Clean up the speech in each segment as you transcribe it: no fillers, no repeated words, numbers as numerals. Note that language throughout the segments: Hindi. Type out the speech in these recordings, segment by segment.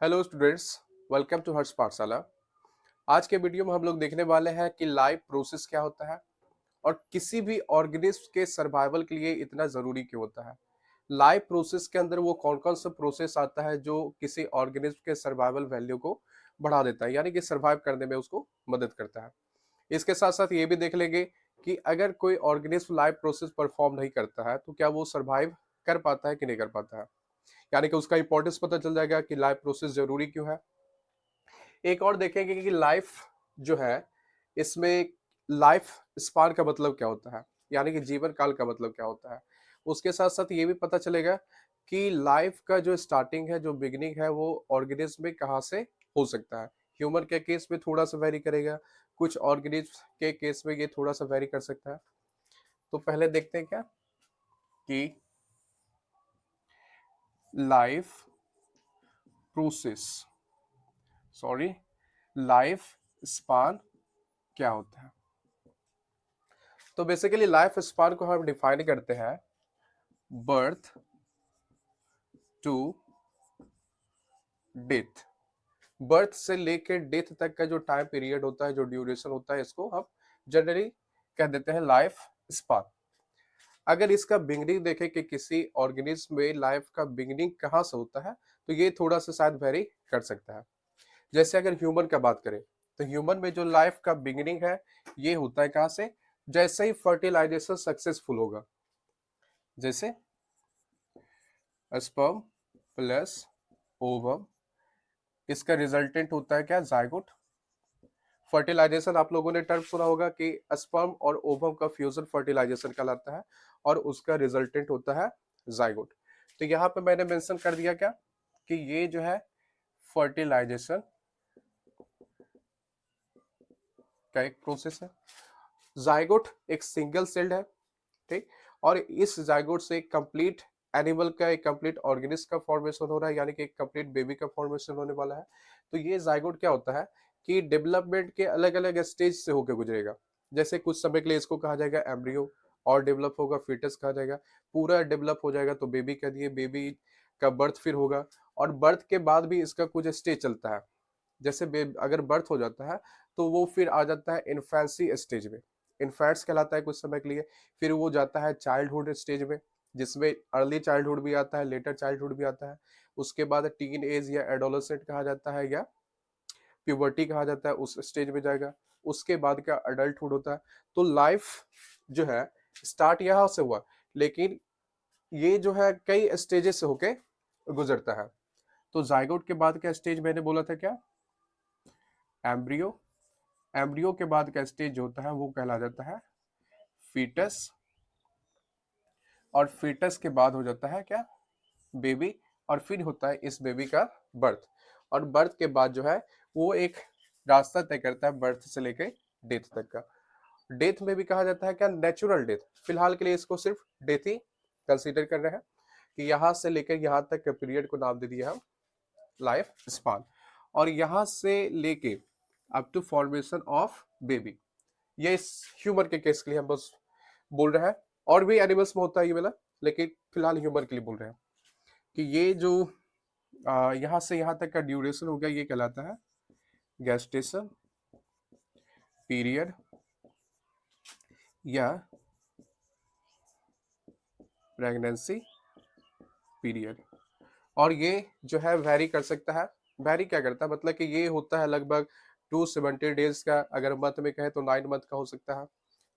हेलो स्टूडेंट्स, वेलकम टू हर्ष पाठशाला। आज के वीडियो में हम लोग देखने वाले हैं कि लाइफ प्रोसेस क्या होता है और किसी भी ऑर्गेनिज्म के सर्वाइवल के लिए इतना ज़रूरी क्यों होता है। लाइफ प्रोसेस के अंदर वो कौन कौन सा प्रोसेस आता है जो किसी ऑर्गेनिज्म के सर्वाइवल वैल्यू को बढ़ा देता है, यानी कि सर्वाइव करने में उसको मदद करता है। इसके साथ साथ ये भी देख लेंगे कि अगर कोई ऑर्गेनिज्म लाइफ प्रोसेस परफॉर्म नहीं करता है तो क्या वो सर्वाइव कर पाता है कि नहीं कर पाता है, यानी कि उसका इंपॉर्टेंस पता चल जाएगा कि लाइफ प्रोसेस जरूरी क्यों है। एक और देखेंगे कि लाइफ जो है इसमें लाइफ स्पान का मतलब क्या होता है, यानी कि जीवन काल का मतलब क्या होता है। उसके साथ साथ ये भी पता चलेगा कि लाइफ का जो स्टार्टिंग है, जो बिगिनिंग है, वो ऑर्गेनिज्म में कहाँ से हो सकता है। ह्यूमन के केस में थोड़ा सा वेरी करेगा, कुछ ऑर्गेनिज्म के केस में ये थोड़ा सा वेरी कर सकता है। तो पहले देखते हैं क्या कि life process sorry life span क्या होता है। तो बेसिकली लाइफ स्पान को हम डिफाइन करते हैं बर्थ टू डेथ। बर्थ से लेकर डेथ तक का जो टाइम पीरियड होता है, जो ड्यूरेशन होता है, इसको हम जनरली कह देते हैं लाइफ स्पान। अगर इसका बिगनिंग देखें कि किसी ऑर्गेनिज्म में लाइफ का बिगनिंग कहाँ से होता है, तो ये थोड़ा सा शायद वेरी कर सकता है। जैसे अगर ह्यूमन का बात करें तो ह्यूमन में जो लाइफ का बिगनिंग है ये होता है कहाँ से, जैसे ही फर्टिलाइजेशन सक्सेसफुल होगा। जैसे स्पर्म प्लस ओवम, इसका रिजल्टेंट होता है क्या, जायगोट। फर्टिलाइजेशन आप लोगों ने टर्म सुना होगा कि स्पर्म और ओवम का फ्यूजन फर्टिलाइजेशन कहलाता है और उसका रिजल्टेंट होता है जायगोट। तो यहाँ पे मैंने मेंशन कर दिया क्या कि ये जो है फर्टिलाइजेशन का एक प्रोसेस है। जायगोट एक सिंगल सेल्ड है, ठीक। और इस जायगोट से एक कंप्लीट एनिमल का, एक कंप्लीट ऑर्गेनिज्म का फॉर्मेशन हो रहा है, यानी कि एक कंप्लीट बेबी का फॉर्मेशन होने वाला है। तो ये जायगोट क्या होता है कि डेवलपमेंट के अलग अलग स्टेज से होकर गुजरेगा। जैसे कुछ समय के लिए इसको कहा जाएगा एम्ब्रियो, और डेवलप होगा फीटस कहा जाएगा, पूरा डेवलप हो जाएगा तो बेबी कह दिए, बेबी का बर्थ फिर होगा। और बर्थ के बाद भी इसका कुछ स्टेज चलता है। जैसे अगर बर्थ हो जाता है तो वो फिर आ जाता है इन्फेंसी स्टेज में, इन्फेंट्स कहलाता है कुछ समय के लिए। फिर वो जाता है चाइल्डहुड स्टेज में, जिसमें अर्ली चाइल्डहुड भी आता है, लेटर चाइल्डहुड भी आता है। उसके बाद टीन एज या एडोलेसेंट कहा जाता है, या प्यूबर्टी कहा जाता है, उस स्टेज में जाएगा। उसके बाद का अडल्टहुड होता है। तो लाइफ जो है स्टार्ट यहाँ से हुआ, लेकिन ये जो है कई स्टेजेस से होके गुजरता है। तो जाइगोट के बाद का स्टेज मैंने बोला था क्या, एम्ब्रियो। एम्ब्रियो के बाद का स्टेज जो होता है वो कहला जाता है फीटस। और फीटस के बाद हो जाता है क्या, बेबी। और फिर होता है इस बेबी का बर्थ। और बर्थ के बाद जो है वो एक रास्ता तय करता है बर्थ से लेकर डेथ तक का। डेथ में भी कहा जाता है क्या, नेचुरल डेथ। फिलहाल के लिए इसको सिर्फ डेथ ही कंसीडर कर रहे हैं कि यहाँ से लेकर यहाँ तक के पीरियड को नाम दे दिया हम लाइफ स्पान। और यहाँ से लेके up to formation of baby, ये इस ह्यूमन के केस के लिए हम बस बोल रहे हैं। और भी एनिमल्स में होता है ये वाला, लेकिन फिलहाल ह्यूमन के लिए बोल रहे हैं कि ये जो यहाँ से यहाँ तक का ड्यूरेशन हो गया ये कहलाता है गेस्टेशन पीरियड या प्रेगनेंसी पीरियड। और ये जो है वैरी कर सकता है। वैरी क्या करता है, मतलब कि ये होता है लगभग 270 डेज का। अगर मंथ में कहे तो 9 मंथ का हो सकता है,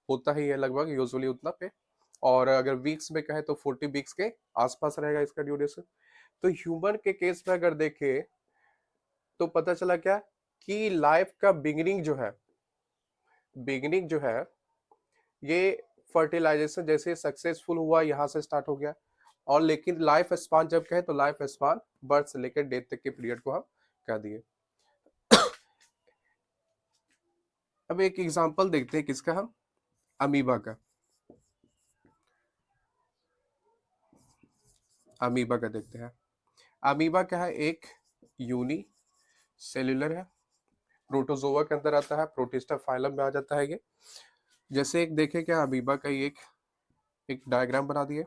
होता ही है लगभग यूजुअली उतना पे। और अगर वीक्स में कहे तो 40 वीक्स के आसपास रहेगा इसका ड्यूरेशन। तो ह्यूमन के केस में अगर देखें तो पता चला क्या कि लाइफ का बिगिनिंग जो है, बिगिनिंग जो है ये फर्टिलाइजेशन जैसे सक्सेसफुल हुआ यहाँ से स्टार्ट हो गया। और लेकिन लाइफ स्पान जब कहे तो लाइफ स्पान बर्थ से लेकर डेथ तक के पीरियड को हम कह दिए। अब एक एग्जांपल देखते हैं किसका, हम अमीबा का। अमीबा का देखते हैं। अमीबा क्या है, एक यूनी सेल्यूलर है, प्रोटोजोआ के अंदर आता है, प्रोटिस्टा फाइलम में आ जाता है ये। जैसे एक देखें क्या अमीबा का एक डायग्राम बना दिए।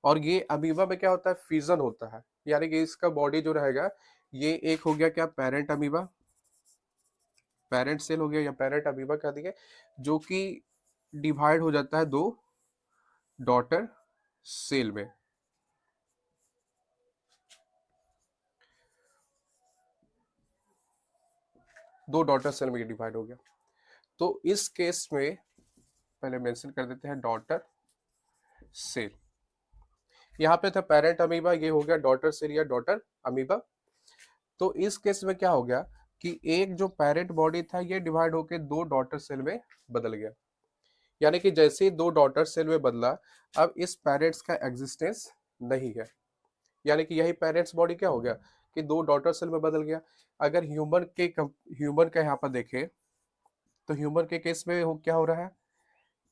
और ये अमीबा में क्या होता है, फ्यूजन होता है, यानी कि इसका बॉडी जो रहेगा, ये एक हो गया क्या, पेरेंट अमीबा, पेरेंट सेल हो गया या पेरेंट अमीबा कह दिए, जो कि डिवाइड हो जाता है दो डॉटर सेल में। दो डॉटर सेल में डिवाइड हो गया। तो इस केस में पहले मेंशन कर देते हैं डॉटर सेल। यहाँ पे था पेरेंट अमीबा, ये हो गया डॉटर सेल या डॉटर अमीबा। तो इस केस में क्या हो गया कि एक जो पेरेंट बॉडी था ये डिवाइड होकर दो डॉटर सेल में बदल गया। यानी कि जैसे ही दो डॉटर सेल में बदला, अब इस पेरेंट्स का एग्जिस्टेंस नहीं है। यानी कि यही पेरेंट्स बॉडी क्या हो गया कि दो डॉटर सेल में बदल गया। अगर ह्यूमन का यहाँ पर देखें, तो ह्यूमन के केस में क्या हो रहा है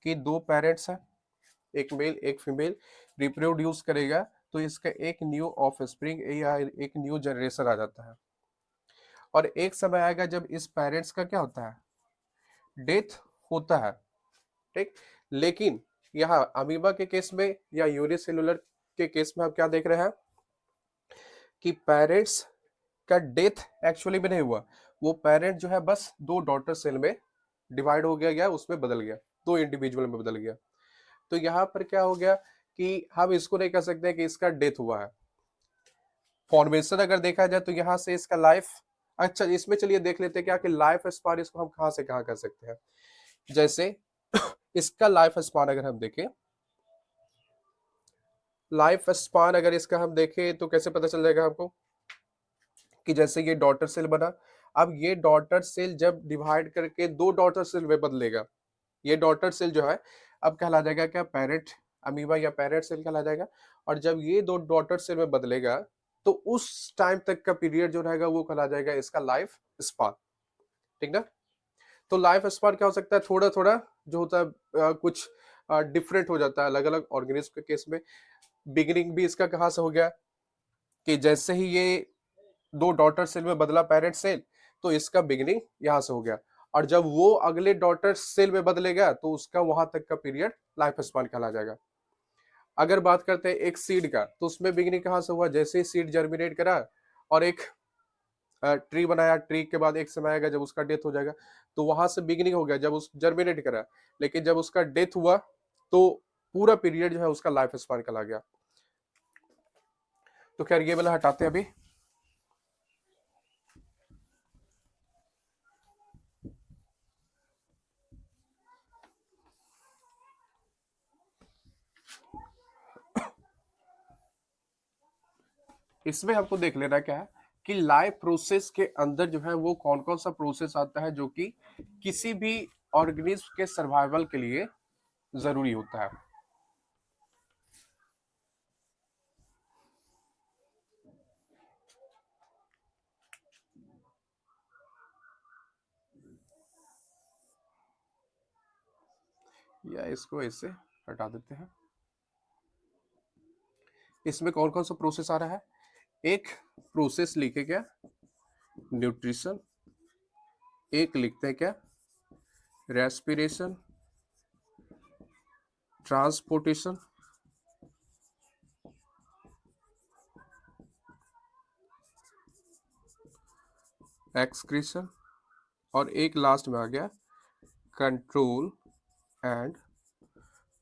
कि दो पेरेंट्स हैं, एक मेल एक फीमेल, रिप्रोड्यूस करेगा तो इसका एक न्यू ऑफ स्प्रिंग या एक न्यू जनरेशन आ जाता है। और एक समय आएगा जब इस पेरेंट्स का क्या होता है, डेथ होता है, ठीक। लेकिन यहाँ अमीबा के केस में या यूनिसेलुलर के केस में हम क्या देख रहे हैं कि पेरेंट्स का डेथ एक्चुअली में नहीं हुआ, वो पेरेंट जो है बस दो डॉटर सेल में डिवाइड हो गया या उसमें बदल गया, दो इंडिविजुअल में बदल गया। तो यहाँ पर क्या हो गया कि हम इसको नहीं कह सकते कि इसका डेथ हुआ है। फॉर्मेशन अगर देखा जाए तो यहाँ से इसका लाइफ, अच्छा इसमें चलिए देख लेते हैं क्या कि लाइफ स्पान इसको हम कहाँ से कहाँ कर सकते हैं। जैसे इसका लाइफ स्पान अगर हम देखें, लाइफ स्पान अगर इसका हम देखें तो कैसे पता चल जाएगा हमको कि जैसे ये डॉटर सेल बना, अब ये डॉटर सेल जब डिवाइड करके दो डॉटर सेल में बदलेगा, ये डॉटर सेल जो है अब कहला जाएगा क्या, पेरेंट अमीबा या पेरेंट सेल कहला जाएगा। और जब ये दो डॉटर सेल में बदलेगा तो उस टाइम तक का पीरियड जो रहेगा वो कहला जाएगा इसका लाइफ स्पान, ठीक ना। तो लाइफ स्पान क्या हो सकता है, थोड़ा थोड़ा जो होता है कुछ डिफरेंट हो जाता है अलग अलग ऑर्गेनिज्म के केस में। बिगिनिंग भी इसका कहाँ से हो गया कि जैसे ही ये दो डॉटर सेल में बदला पेरेंट सेल, तो इसका बिगिनिंग यहां से हो गया। और जब वो अगले डॉटर सेल में बदलेगा तो उसका वहां तक का पीरियड लाइफ स्पान कहला जाएगा। अगर बात करते हैं एक सीड का, तो उसमें बिगिनिंग कहाँ से हुआ, जैसे ही सीड जर्मिनेट करा और एक ट्री बनाया, ट्री के बाद एक समय आएगा जब उसका डेथ हो जाएगा, तो वहां से बिगिनिंग हो गया जब उस जर्मिनेट करा। लेकिन जब उसका डेथ हुआ तो पूरा पीरियड जो है उसका लाइफ स्पान कहला गया। तो खैर ये वाला हटाते हैं अभी। इसमें हमको देख लेना क्या है कि लाइव प्रोसेस के अंदर जो है वो कौन कौन सा प्रोसेस आता है जो कि किसी भी ऑर्गेनिज्म के सर्वाइवल के लिए जरूरी होता है। या इसको ऐसे हटा देते हैं। इसमें कौन कौन सा प्रोसेस आ रहा है, एक प्रोसेस लिखे क्या, न्यूट्रिशन, एक लिखते हैं क्या, रेस्पिरेशन, ट्रांसपोर्टेशन, एक्सक्रीशन, और एक लास्ट में आ गया कंट्रोल एंड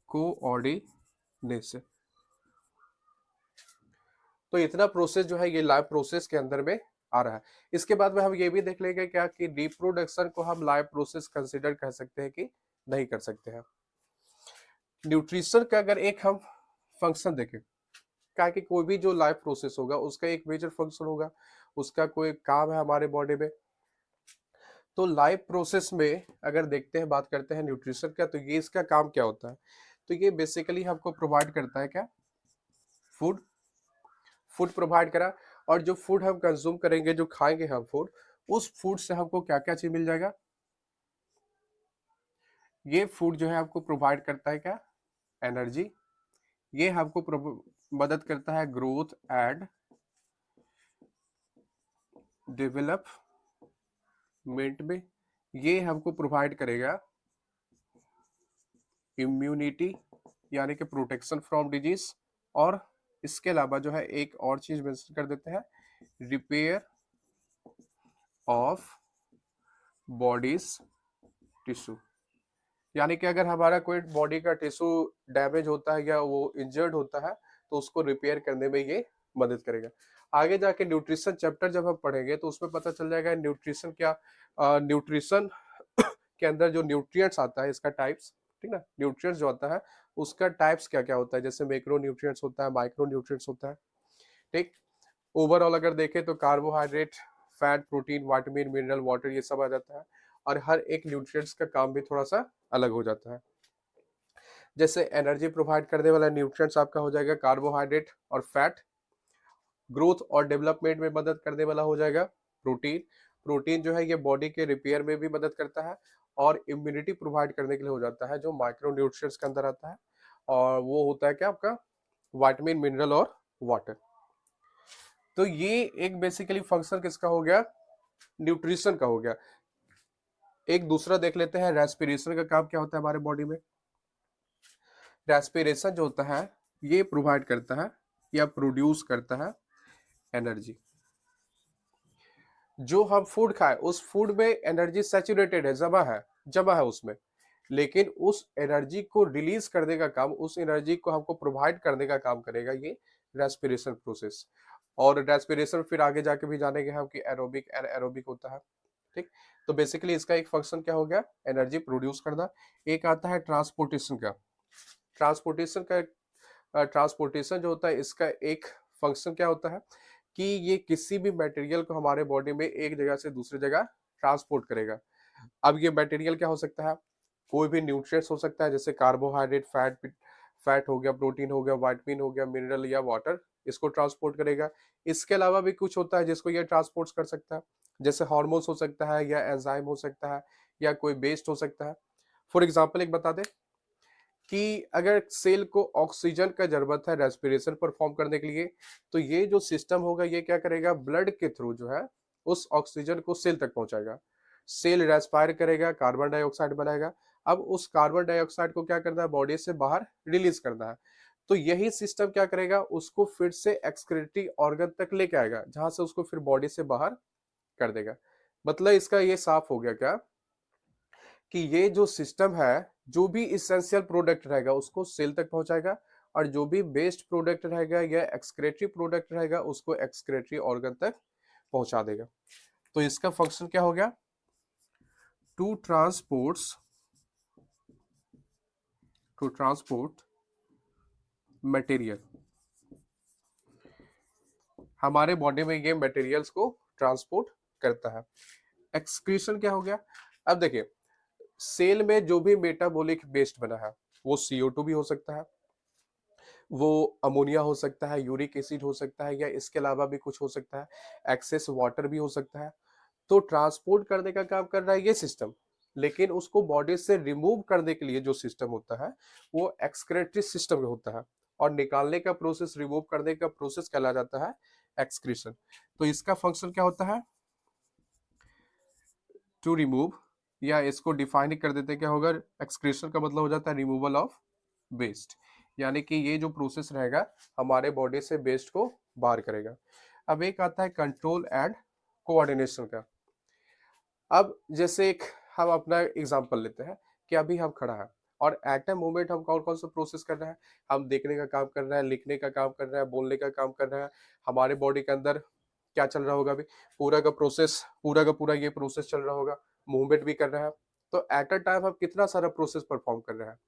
कोऑर्डिनेशन। तो इतना प्रोसेस जो है ये लाइव प्रोसेस के अंदर में आ रहा है। इसके बाद में हम ये भी देख लेंगे क्या कि रिप्रोडक्शन को हम लाइव प्रोसेस कंसिडर कर सकते हैं कि नहीं कर सकते हैं। न्यूट्रिशन का अगर एक हम फंक्शन देखें, क्या कि कोई भी जो लाइव प्रोसेस होगा उसका एक मेजर फंक्शन होगा, उसका कोई काम है हमारे बॉडी में। तो लाइव प्रोसेस में अगर देखते हैं, बात करते हैं न्यूट्रिशन का, तो ये इसका काम क्या होता है, तो ये बेसिकली हमको प्रोवाइड करता है क्या, फूड, फूड प्रोवाइड करा। और जो फूड हम कंज्यूम करेंगे, जो खाएंगे हम फूड, उस फूड से हमको क्या क्या चीज मिल जाएगा, ये फूड जो है आपको प्रोवाइड करता है क्या, एनर्जी। ये हमको मदद करता है ग्रोथ एंड डेवलपमेंट में। ये हमको प्रोवाइड करेगा इम्यूनिटी यानी कि प्रोटेक्शन फ्रॉम डिजीज। और इसके अलावा जो है एक और चीज मेंशन कर देते हैं, रिपेयर ऑफ बॉडीज टिश्यू। यानी कि अगर हमारा कोई बॉडी का टिश्यू डैमेज होता है या वो इंजर्ड होता है तो उसको रिपेयर करने में ये मदद करेगा। आगे जाके न्यूट्रिशन चैप्टर जब हम पढ़ेंगे तो उसमें पता चल जाएगा न्यूट्रिशन क्या, न्यूट्रिशन के अंदर जो न्यूट्रिएंट्स आता है इसका टाइप्स, ठीक ना, न्यूट्रिएंट्स जो आता है उसका टाइप्स क्या क्या होता है, जैसे मैक्रो न्यूट्रिएंट्स होता है, माइक्रो न्यूट्रिएंट्स होता है, ठीक। ओवरऑल अगर देखें तो carbohydrate, fat, protein, vitamin, mineral, water ये सब आ जाता है, और हर एक न्यूट्रिएंट्स का काम भी थोड़ा सा अलग हो जाता है। जैसे एनर्जी प्रोवाइड करने वाला न्यूट्रिएंट्स आपका हो जाएगा कार्बोहाइड्रेट और फैट, ग्रोथ और डेवलपमेंट में मदद करने वाला हो जाएगा प्रोटीन। प्रोटीन जो है ये बॉडी के रिपेयर में भी मदद करता है, और इम्यूनिटी प्रोवाइड करने के लिए हो जाता है जो माइक्रो न्यूट्रिएंट्स के अंदर आता है, और वो होता है क्या आपका विटामिन, मिनरल और वाटर। तो ये एक बेसिकली फंक्शन किसका हो गया, न्यूट्रिशन का हो गया। एक दूसरा देख लेते हैं, रेस्पिरेशन का काम क्या होता है हमारे बॉडी में। रेस्पिरेशन जो होता है ये प्रोवाइड करता है या प्रोड्यूस करता है एनर्जी। जो हम फूड खाए उस फूड में एनर्जी सैचुरेटेड है, जमा है उसमें, लेकिन उस एनर्जी को रिलीज करने का काम, उस एनर्जी को हमको प्रोवाइड करने का काम करेगा ये रेस्पिरेशन प्रोसेस। और रेस्पिरेशन फिर आगे जाके भी जानेंगे हम कि एरोबिक एरोबिक होता है, ठीक। तो बेसिकली इसका एक फंक्शन क्या हो गया, एनर्जी प्रोड्यूस करना। एक आता है ट्रांसपोर्टेशन का। ट्रांसपोर्टेशन का ट्रांसपोर्टेशन जो होता है इसका एक फंक्शन क्या होता है कि ये किसी भी मटेरियल को हमारे बॉडी में एक जगह से दूसरी जगह ट्रांसपोर्ट करेगा। अब ये मटेरियल क्या हो सकता है, कोई भी न्यूट्रिएंट्स हो सकता है, जैसे कार्बोहाइड्रेट, फैट हो गया, प्रोटीन हो गया, विटामिन हो गया, मिनरल या वाटर, इसको ट्रांसपोर्ट करेगा। इसके अलावा भी कुछ होता है जिसको ये ट्रांसपोर्ट कर सकता है, जैसे हार्मोन्स हो सकता है, या एंजाइम हो सकता है, या कोई वेस्ट हो सकता है। फॉर एग्जाम्पल एक बता दें कि अगर सेल को ऑक्सीजन का जरूरत है रेस्पिरेशन परफॉर्म करने के लिए, तो ये जो सिस्टम होगा ये क्या करेगा, ब्लड के थ्रू जो है उस ऑक्सीजन को सेल तक पहुंचाएगा। सेल रेस्पायर करेगा, कार्बन डाइऑक्साइड बनाएगा। अब उस कार्बन डाइऑक्साइड को क्या करना है, बॉडी से बाहर रिलीज करना है। तो यही सिस्टम क्या करेगा, उसको फिर से एक्सक्रीटरी ऑर्गन तक लेके आएगा, जहां से उसको फिर बॉडी से बाहर कर देगा। मतलब इसका ये साफ हो गया क्या कि ये जो सिस्टम है, जो भी इसेंशियल प्रोडक्ट रहेगा उसको सेल तक पहुंचाएगा, और जो भी वेस्ट प्रोडक्ट रहेगा या एक्सक्रेटरी प्रोडक्ट रहेगा उसको एक्सक्रेटरी ऑर्गन तक पहुंचा देगा। तो इसका फंक्शन क्या हो गया, to transports to transport material. हमारे बॉडी में ये मटेरियल्स को ट्रांसपोर्ट करता है। एक्सक्रीशन क्या हो गया, अब देखिए सेल में जो भी मेटाबॉलिक वेस्ट बना है वो CO2 भी हो सकता है, वो अमोनिया हो सकता है, यूरिक एसिड हो सकता है, या इसके अलावा भी कुछ हो सकता है, एक्सेस वाटर भी हो सकता है। तो ट्रांसपोर्ट करने का काम कर रहा है ये सिस्टम, लेकिन उसको बॉडी से रिमूव करने के लिए जो सिस्टम होता है वो एक्सक्रेटरी सिस्टम होता है, और निकालने का प्रोसेस, रिमूव करने का प्रोसेस कहला जाता है एक्सक्रीशन। तो इसका फंक्शन क्या होता है, टू रिमूव, या इसको डिफाइन कर देते हैं क्या होगा, एक्सक्रीशन का मतलब हो जाता है रिमूवल ऑफ वेस्ट। यानी कि ये जो प्रोसेस रहेगा हमारे बॉडी से वेस्ट को बाहर करेगा। अब एक आता है कंट्रोल एंड कोऑर्डिनेशन का। अब जैसे एक हम अपना एग्जांपल लेते हैं कि अभी हम खड़ा है, और एट ए मोमेंट हम कौन कौन सा प्रोसेस कर रहे हैं, हम देखने का काम कर रहे हैं, लिखने का काम कर रहे हैं, बोलने का काम कर रहे हैं। हमारे बॉडी के अंदर क्या चल रहा होगा अभी, पूरा का पूरा ये प्रोसेस चल रहा होगा, मूवमेंट भी कर रहा है। तो एट अ टाइम हम कितना सारा प्रोसेस परफॉर्म कर रहे हैं।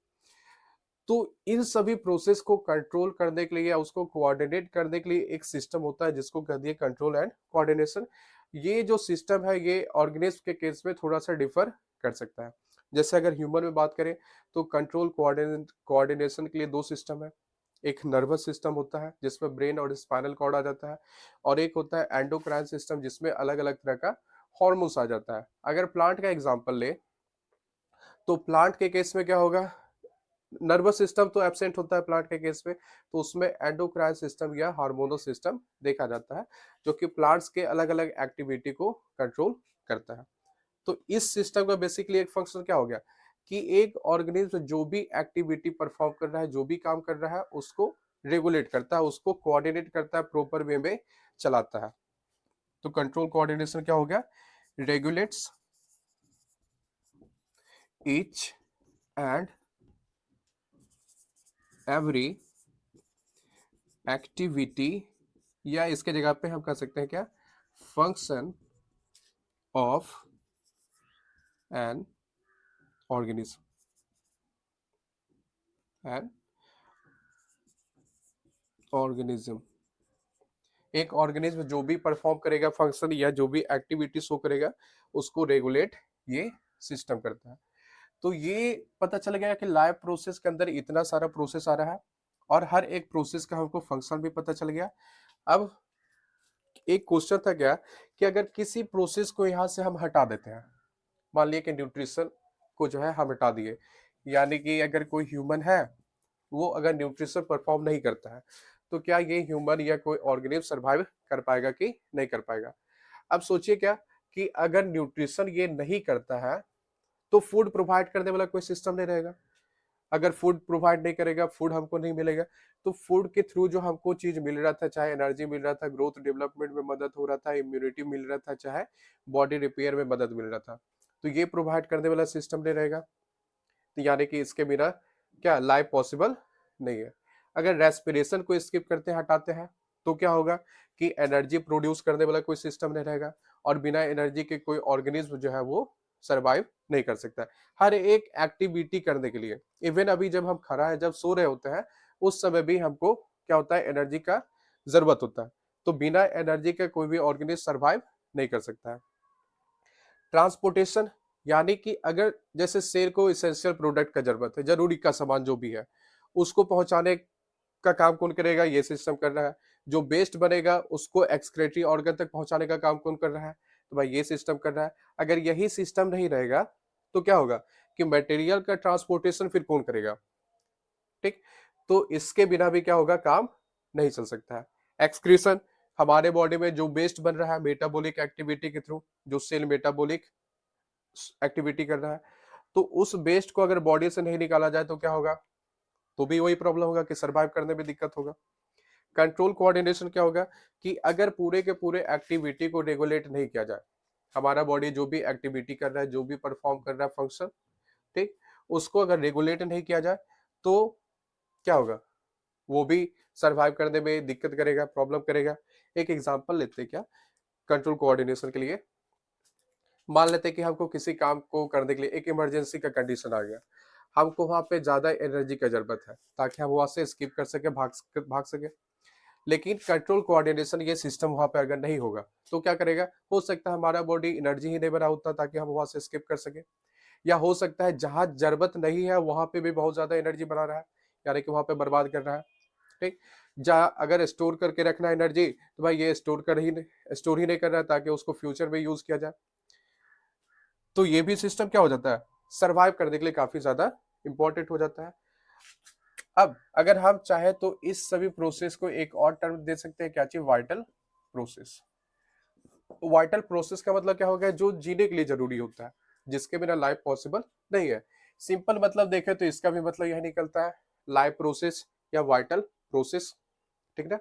तो इन सभी प्रोसेस को कंट्रोल करने के लिए या उसको कोऑर्डिनेट करने के लिए एक सिस्टम होता है जिसको कह दिए कंट्रोल एंड कोऑर्डिनेशन। ये जो सिस्टम है ये ऑर्गेनिज्म के केस में थोड़ा सा डिफर कर सकता है। जैसे अगर ह्यूमन में बात करें तो कंट्रोल कोऑर्डिनेशन के लिए दो सिस्टम है। एक नर्वस सिस्टम होता है जिसमें ब्रेन और स्पाइनल कॉर्ड आ जाता है, और एक होता है एंडोक्राइन सिस्टम जिसमें अलग अलग तरह का हॉर्मोन्स आ जाता है। अगर प्लांट का एग्जांपल ले तो प्लांट के केस में क्या होगा, नर्वस सिस्टम तो एब्सेंट होता है प्लांट के केस में, तो उसमें एंडोक्राइन सिस्टम या हार्मोनल सिस्टम देखा जाता है, जो कि प्लांट्स के अलग अलग एक्टिविटी को कंट्रोल करता है। तो इस सिस्टम का बेसिकली एक फंक्शन क्या हो गया कि एक ऑर्गेनिज्म जो भी एक्टिविटी परफॉर्म कर रहा है, जो भी काम कर रहा है, उसको रेगुलेट करता है, उसको कोऑर्डिनेट करता है, प्रॉपर वे में चलाता है। तो कंट्रोल कोऑर्डिनेशन क्या हो गया, regulates each and every activity, या इसके जगह पे हम कह सकते हैं क्या, function of an organism, an organism, एक ऑर्गेनिज्म जो भी परफॉर्म करेगा फंक्शन या जो भी एक्टिविटी शो करेगा उसको रेगुलेट ये सिस्टम करता है। तो ये पता चल गया कि लाइव प्रोसेस के अंदर इतना सारा प्रोसेस आ रहा है और हर एक प्रोसेस का हमको फंक्शन भी पता चल गया। अब एक क्वेश्चन था क्या, कि अगर किसी प्रोसेस को यहाँ से हम हटा देते हैं, मान लिया कि न्यूट्रिशन को जो है हम हटा दिए, यानी कि अगर कोई ह्यूमन है वो अगर न्यूट्रिशन परफॉर्म नहीं करता है, तो क्या ये ह्यूमन या कोई ऑर्गेनिज्म सरवाइव कर पाएगा कि नहीं कर पाएगा। अब सोचिए क्या, कि अगर न्यूट्रिशन ये नहीं करता है तो फूड प्रोवाइड करने वाला कोई सिस्टम नहीं रहेगा। अगर फूड प्रोवाइड नहीं करेगा, फूड हमको नहीं मिलेगा, तो फूड के थ्रू जो हमको चीज मिल रहा था, चाहे एनर्जी मिल रहा था, ग्रोथ डेवलपमेंट में मदद हो रहा था, इम्यूनिटी मिल रहा था, चाहे बॉडी रिपेयर में मदद मिल रहा था, तो ये प्रोवाइड करने वाला सिस्टम नहीं रहेगा। तो यानी कि इसके बिना क्या लाइफ पॉसिबल नहीं है। अगर रेस्पिरेशन को स्किप करते हैं, हटाते हैं, तो क्या होगा कि एनर्जी प्रोड्यूस करने वाला कोई सिस्टम नहीं रहेगा और बिना एनर्जी के कोई ऑर्गेनिज्म जो है वो सरवाइव नहीं कर सकता। हर एक एक्टिविटी करने के लिए, इवन अभी जब हम खड़ा है, जब सो रहे होते हैं, उस समय भी हमको क्या होता है, एनर्जी का जरूरत होता है। तो बिना एनर्जी के कोई भी ऑर्गेनिज्म सरवाइव नहीं कर सकता है। ट्रांसपोर्टेशन, यानी कि अगर जैसे शेर को इसेंशियल प्रोडक्ट का जरूरत है, जरूरी का सामान जो भी है, उसको पहुंचाने का काम कौन करेगा, ये सिस्टम कर रहा है। जो वेस्ट बनेगा उसको एक्सक्रेटरी ऑर्गन तक पहुंचाने का काम कौन कर रहा है, तो भाई ये सिस्टम कर रहा है। अगर यही सिस्टम नहीं रहेगा तो क्या होगा कि मटेरियल का ट्रांसपोर्टेशन फिर कौन करेगा, ठीक। तो इसके बिना भी क्या होगा, काम नहीं चल सकता है। एक्सक्रीशन, हमारे बॉडी में जो वेस्ट बन रहा है मेटाबॉलिक एक्टिविटी के थ्रू, जो सेल मेटाबॉलिक एक्टिविटी कर रहा है, तो उस वेस्ट को अगर बॉडी से नहीं निकाला जाए तो क्या होगा, तो भी वही प्रॉब्लम होगा कि सरवाइव करने में दिक्कत होगा। कंट्रोल कोऑर्डिनेशन क्या होगा, कि अगर पूरे के पूरे एक्टिविटी को रेगुलेट नहीं किया जाए, हमारा बॉडी जो भी एक्टिविटी कर रहा है, जो भी परफॉर्म कर रहा है फंक्शन, ठीक, उसको अगर रेगुलेट नहीं किया जाए तो क्या होगा, वो भी सरवाइव करने में दिक्कत करेगा, प्रॉब्लम करेगा। एक एग्जांपल लेते हैं क्या कंट्रोल कोऑर्डिनेशन के लिए। मान लेते हैं कि हमको किसी काम को करने के लिए एक इमरजेंसी का कंडीशन आ गया, हमको वहां पे ज्यादा एनर्जी का जरूरत है ताकि हम वहां से स्किप कर सके, भाग सके। लेकिन कंट्रोल कोऑर्डिनेशन ये सिस्टम वहां पे अगर नहीं होगा तो क्या करेगा, हो सकता है हमारा बॉडी एनर्जी ही नहीं बना उतना ताकि हम वहां से स्किप कर सके, या हो सकता है जहां जरूरत नहीं है वहां पे भी बहुत ज्यादा एनर्जी बना रहा है, यानी कि वहां पे बर्बाद कर रहा है, ठीक। जहाँ अगर स्टोर करके रखना एनर्जी, तो भाई ये स्टोर ही नहीं कर रहा है ताकि उसको फ्यूचर में यूज किया जाए। तो ये भी सिस्टम क्या हो जाता है, सरवाइव करने के लिए काफी ज्यादा इंपॉर्टेंट हो जाता है। अब अगर हम चाहे तो इस सभी प्रोसेस को एक और टर्म दे सकते हैं, क्या चाहिए, वाइटल प्रोसेस। वाइटल प्रोसेस का मतलब क्या हो गया, जो जीने के लिए जरूरी होता है, जिसके बिना लाइफ पॉसिबल नहीं है। सिंपल मतलब देखें तो इसका भी मतलब यही निकलता है, लाइफ प्रोसेस या वाइटल प्रोसेस, ठीक ना।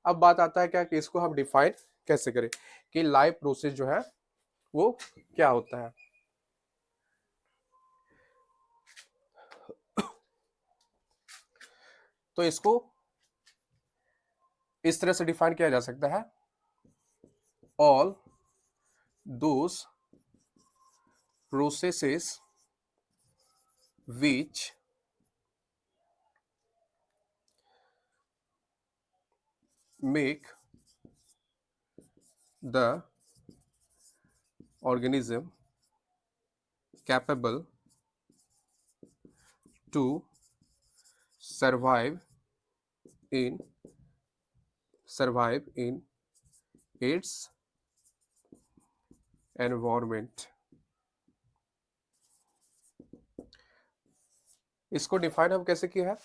अब बात आता है क्या कि इसको हम डिफाइन कैसे करें, कि लाइफ प्रोसेस जो है वो क्या होता है। तो इसको इस तरह से डिफाइन किया जा सकता है, all those processes which make the organism capable to survive in its environment। इसको डिफाइन हम कैसे किया है,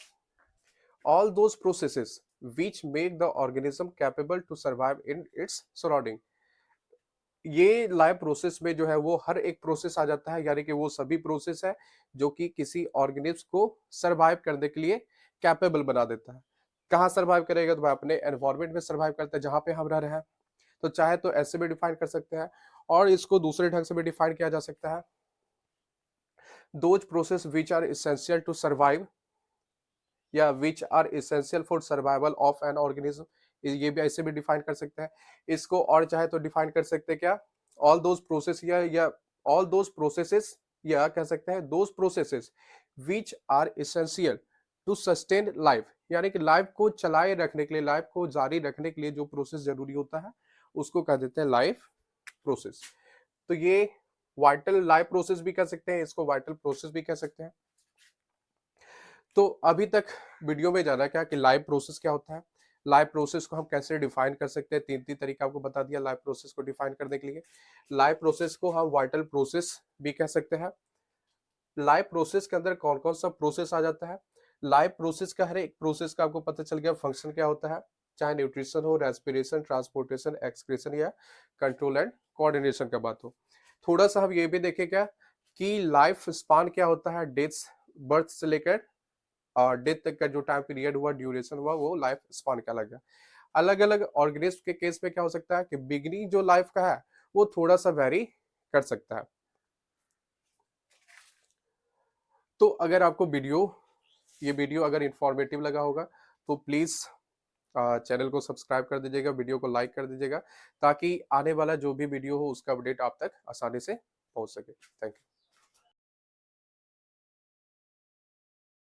all those processes which make the organism capable to survive in its surrounding. ये लाइव प्रोसेस में जो है वो हर एक प्रोसेस आ जाता है, यानी कि वो सभी प्रोसेस है जो कि किसी ऑर्गेनिज्म को सरवाइव करने के लिए कैपेबल बना देता है। कहाँ सर्वाइव करेगा, तो भाई अपने एनवायरमेंट में सर्वाइव करता है जहाँ पे हम रह रहे हैं। तो चाहे तो ऐसे भी डिफाइन कर सकते हैं, और इसको दूसरे ढंग से भी डिफाइन किया जा सकता है, those process which are essential to survive, या which are essential for survival of an organism, ये भी ऐसे भी डिफाइन कर सकते हैं। इसको और चाहे तो डिफाइन कर सकते हैं क्या, ऑल दोज प्रोसेस, या ऑल दोज प्रोसेसेस, या कह सकते हैं those processes which are essential to sustain life, यानी कि लाइफ को चलाए रखने के लिए, लाइफ को जारी रखने के लिए जो प्रोसेस जरूरी होता है उसको कह देते हैं लाइफ प्रोसेस। तो ये वाइटल लाइफ प्रोसेस भी कह सकते हैं, इसको वाइटल प्रोसेस भी कह सकते हैं। तो अभी तक वीडियो में जाना क्या कि लाइव प्रोसेस क्या होता है, लाइव प्रोसेस को हम कैसे डिफाइन कर सकते हैं, तीन तीन तरीका आपको बता दिया लाइव प्रोसेस को डिफाइन करने के लिए। लाइव प्रोसेस को हम वाइटल प्रोसेस भी कह सकते हैं। लाइव प्रोसेस के अंदर कौन कौन सा प्रोसेस आ जाता है, लाइव प्रोसेस का हर एक प्रोसेस का आपको पता चल गया फंक्शन क्या होता है, चाहे न्यूट्रिशन हो, रेस्पिरेशन, ट्रांसपोर्टेशन, एक्सक्रीशन, या कंट्रोल एंड कोऑर्डिनेशन का बात हो। थोड़ा सा हम ये भी देखेगा कि लाइफ स्पान क्या होता है, डेथ, बर्थ से लेकर और डेथ तक का जो टाइम पीरियड हुआ, ड्यूरेशन हुआ, वो लाइफ स्पान का लगा। अलग अलग ऑर्गेनिज्म के केस में क्या हो सकता है कि बिगनिंग जो लाइफ का है वो थोड़ा सा वेरी कर सकता है। तो अगर आपको ये वीडियो अगर इंफॉर्मेटिव लगा होगा तो प्लीज चैनल को सब्सक्राइब कर दीजिएगा, वीडियो को लाइक कर दीजिएगा, ताकि आने वाला जो भी वीडियो हो उसका अपडेट आप तक आसानी से पहुंच सके। Thank you.